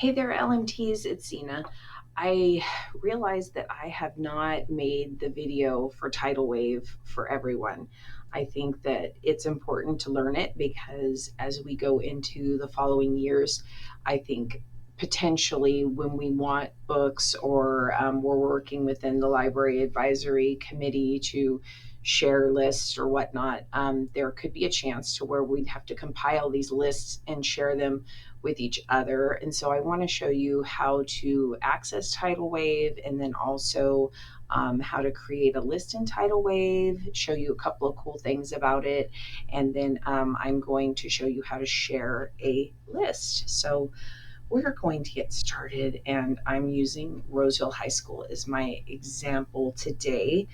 Hey there, LMTs, it's Zena. I realized that I have not made the video for Titlewave for everyone. I think that it's important to learn it because as we go into the following years, I think potentially when we want books or we're working within the library advisory committee to share lists or whatnot, there could be a chance to where we'd have to compile these lists and share them with each other. And so I want to show you how to access Titlewave and then also how to create a list in Titlewave, show you a couple of cool things about it, and then I'm going to show you how to share a list. So we're going to get started, and I'm using Roseville High School as my example today.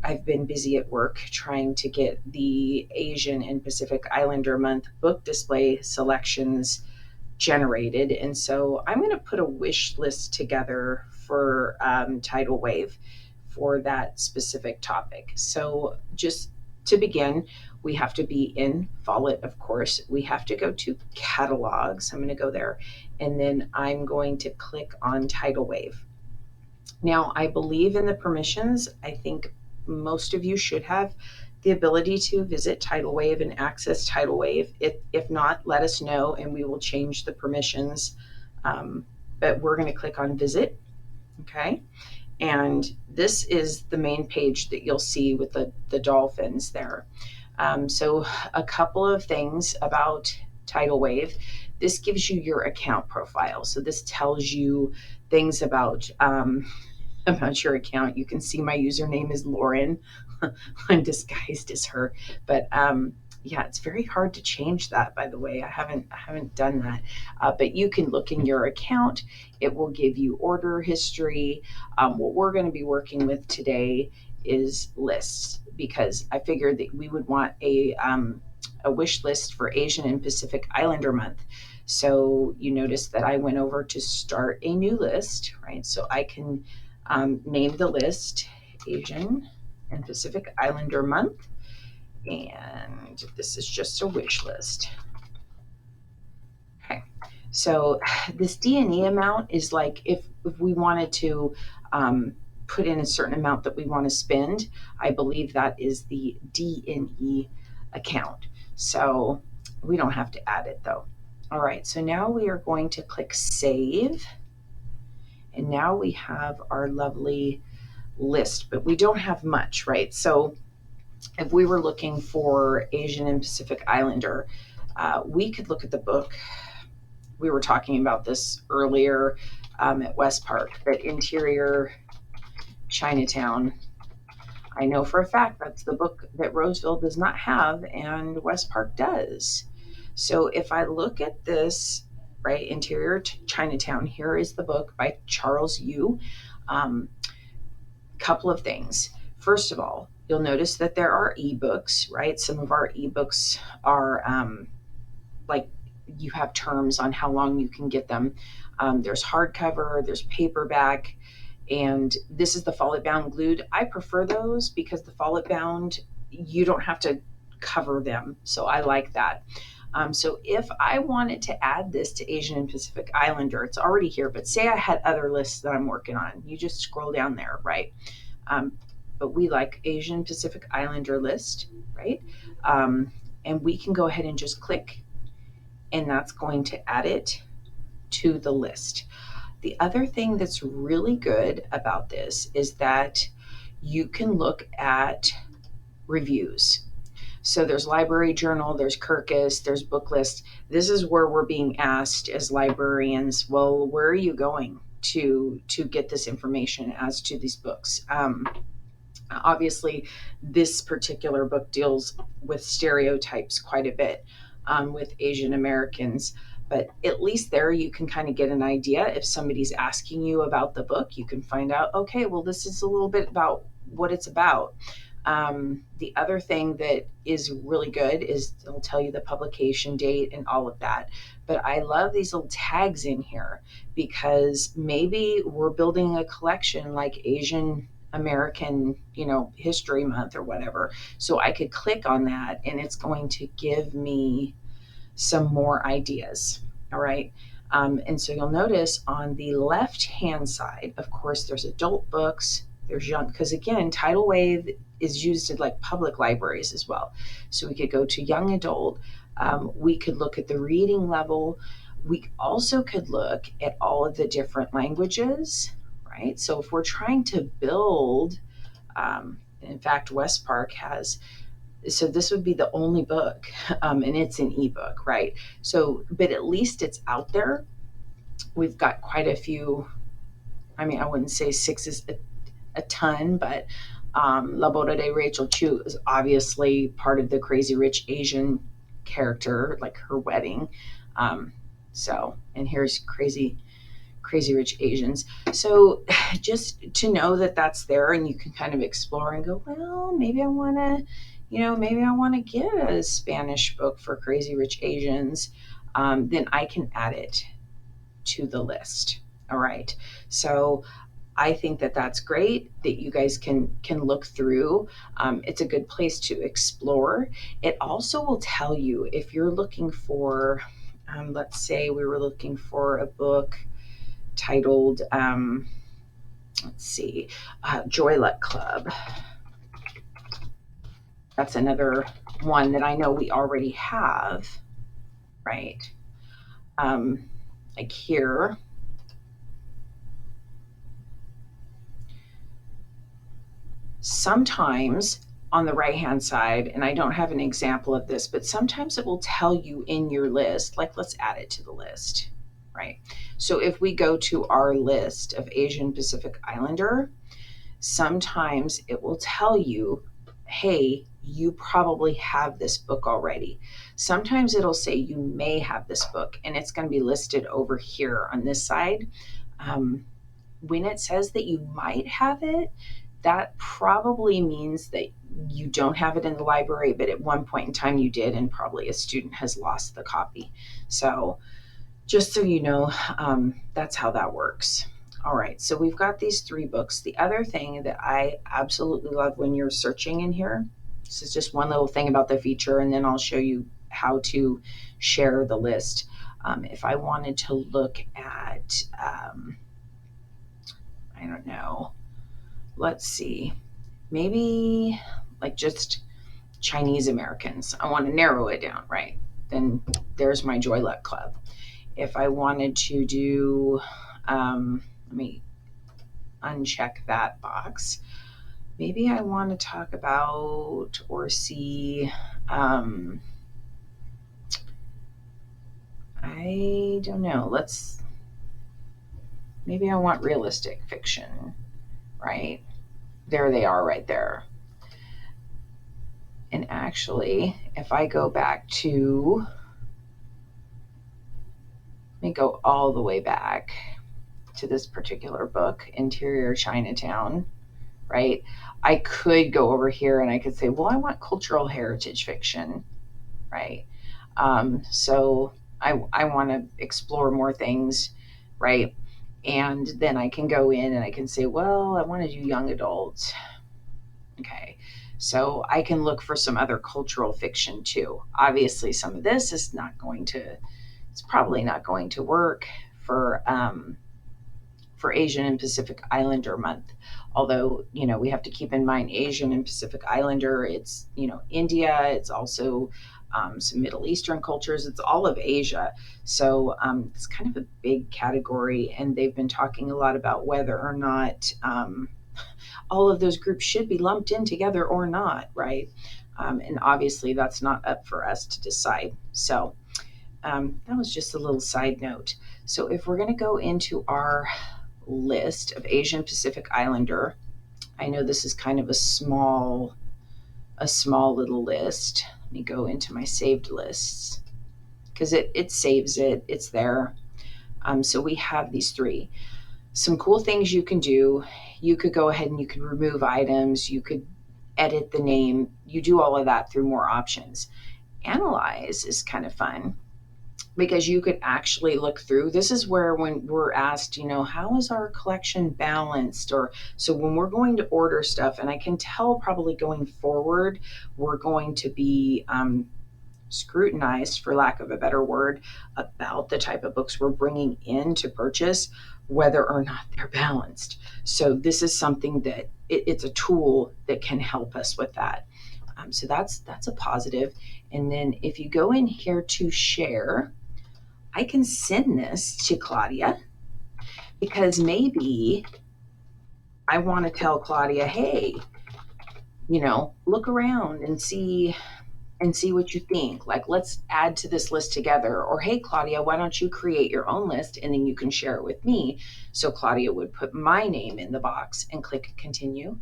I've been busy at work trying to get the Asian and Pacific Islander Month book display selections generated. And so I'm going to put a wish list together for Titlewave for that specific topic. So just to begin, we have to be in Follett, of course. We have to go to catalogs. I'm going to go there, and then I'm going to click on Titlewave. Now, I believe in the permissions. I think most of you should have the ability to visit Titlewave and access Titlewave. If not, let us know and we will change the permissions. But we're going to click on visit. Okay. And this is the main page that you'll see with the dolphins there. So a couple of things about Titlewave. This gives you your account profile. So this tells you things about your account. You can see my username is Lauren. I'm disguised as her, but yeah, it's very hard to change that. By the way, I haven't done that, but you can look in your account. It will give you order history. What we're going to be working with today is lists because I figured that we would want a wish list for Asian and Pacific Islander Month. So you notice that I went over to start a new list, right? So I can name the list Asian and Pacific Islander Month, and this is just a wish list. Okay, so this D&E amount is like if we wanted to put in a certain amount that we want to spend, I believe that is the D&E account. So we don't have to add it though. All right, so now we are going to click Save. And now we have our lovely list, but we don't have much, right? So if we were looking for Asian and Pacific Islander, we could look at the book. We were talking about this earlier at West Park, that Interior Chinatown. I know for a fact that's the book that Roseville does not have and West Park does. So if I look at this, right, Interior Chinatown, here is the book by Charles Yu. Couple of things. First of all, you'll notice that there are ebooks, right? Some of our ebooks are like you have terms on how long you can get them. There's hardcover, there's paperback, and this is the Follett bound glued. I prefer those because the Follett bound, you don't have to cover them. So I like that. So if I wanted to add this to Asian and Pacific Islander, it's already here, but say I had other lists that I'm working on, you just scroll down there, right? But we like Asian Pacific Islander list, right? And we can go ahead and just click, and that's going to add it to the list. The other thing that's really good about this is that you can look at reviews. So there's Library Journal, there's Kirkus, there's Booklist. This is where we're being asked as librarians, well, where are you going to get this information as to these books? Obviously, this particular book deals with stereotypes quite a bit with Asian Americans, but at least there you can kind of get an idea. If somebody's asking you about the book, you can find out, okay, well, this is a little bit about what it's about. The other thing that is really good is it'll tell you the publication date and all of that. But I love these little tags in here because maybe we're building a collection like Asian American, History Month or whatever. So I could click on that and it's going to give me some more ideas. All right. And so you'll notice on the left hand side, of course, there's adult books, there's young, because again, tidal wave is used in like public libraries as well. So we could go to young adult. We could look at the reading level. We also could look at all of the different languages, right? So if we're trying to build, in fact, West Park has, so this would be the only book, and it's an ebook, right? So, but at least it's out there. We've got quite a few. I mean, I wouldn't say six is a ton, but La Boda de Rachel Chu is obviously part of the Crazy Rich Asian character, like her wedding. Um, so, and here's Crazy Rich Asians. So, just to know that that's there, and you can kind of explore and go, well, maybe I want to, maybe I want to get a Spanish book for Crazy Rich Asians. Then I can add it to the list. All right. So I think that that's great that you guys can look through. It's a good place to explore. It also will tell you if you're looking for, let's say we were looking for a book titled, let's see, Joy Luck Club. That's another one that I know we already have, right? Like here, sometimes on the right hand side, and I don't have an example of this, but sometimes it will tell you in your list, like let's add it to the list, right? So if we go to our list of Asian Pacific Islander, sometimes it will tell you, hey, you probably have this book already. Sometimes it'll say you may have this book, and it's going to be listed over here on this side. When it says that you might have it, that probably means that you don't have it in the library, but at one point in time you did, and probably a student has lost the copy. So just so you know, that's how that works. All right, so we've got these 3 books. The other thing that I absolutely love when you're searching in here, this is just one little thing about the feature, and then I'll show you how to share the list. If I wanted to look at, I don't know, let's see, maybe like just Chinese Americans. I want to narrow it down, right? Then there's my Joy Luck Club. If I wanted to do, let me uncheck that box. Maybe I want to talk about or see, I don't know, maybe I want realistic fiction, right? There they are right there. And actually, if I go back to, let me go all the way back to this particular book, Interior Chinatown, right? I could go over here and I could say, well, I want cultural heritage fiction, right? So I want to explore more things, right? And then I can go in and I can say, well, I want to do young adult. Okay. So I can look for some other cultural fiction too. Obviously, some of this is not going to, it's probably not going to work for Asian and Pacific Islander month. Although, we have to keep in mind Asian and Pacific Islander, it's, India, it's also some Middle Eastern cultures, it's all of Asia. So it's kind of a big category, and they've been talking a lot about whether or not all of those groups should be lumped in together or not, right? And obviously that's not up for us to decide. So that was just a little side note. So if we're going to go into our list of Asian Pacific Islander, I know this is kind of a small little list. Let me go into my saved lists because it saves it. It's there. So we have these 3. Some cool things you can do. You could go ahead and you could remove items. You could edit the name. You do all of that through more options. Analyze is kind of fun because you could actually look through. This is where when we're asked, how is our collection balanced? Or so when we're going to order stuff, and I can tell probably going forward, we're going to be scrutinized, for lack of a better word, about the type of books we're bringing in to purchase, whether or not they're balanced. So this is something that it's a tool that can help us with that. So that's a positive. And then if you go in here to share, I can send this to Claudia because maybe I want to tell Claudia, hey, look around and see what you think. Like, let's add to this list together. Or, hey, Claudia, why don't you create your own list and then you can share it with me? So Claudia would put my name in the box and click continue.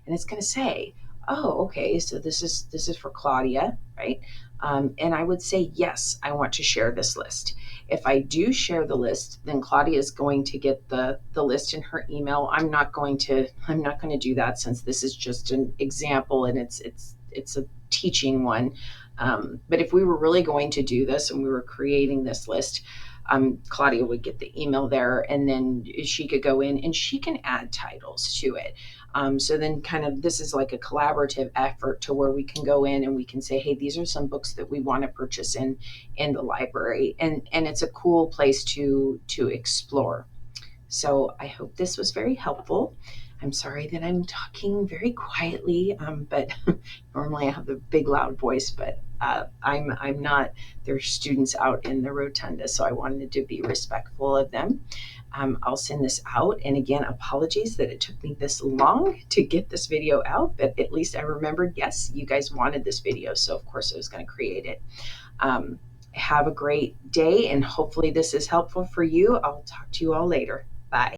And it's going to say, oh, okay, so this is for Claudia, right? And I would say, yes, I want to share this list. If I do share the list, then Claudia is going to get the list in her email. I'm not going to do that, since this is just an example and it's a teaching one. But if we were really going to do this and we were creating this list, Claudia would get the email there, and then she could go in and she can add titles to it. So then kind of this is like a collaborative effort to where we can go in and we can say, hey, these are some books that we want to purchase in the library. And it's a cool place to explore. So I hope this was very helpful. I'm sorry that I'm talking very quietly, but normally I have a big loud voice, but I'm not. There's students out in the rotunda, so I wanted to be respectful of them. I'll send this out, and again, apologies that it took me this long to get this video out, but at least I remembered, yes, you guys wanted this video, so of course I was going to create it. Have a great day, and hopefully this is helpful for you. I'll talk to you all later.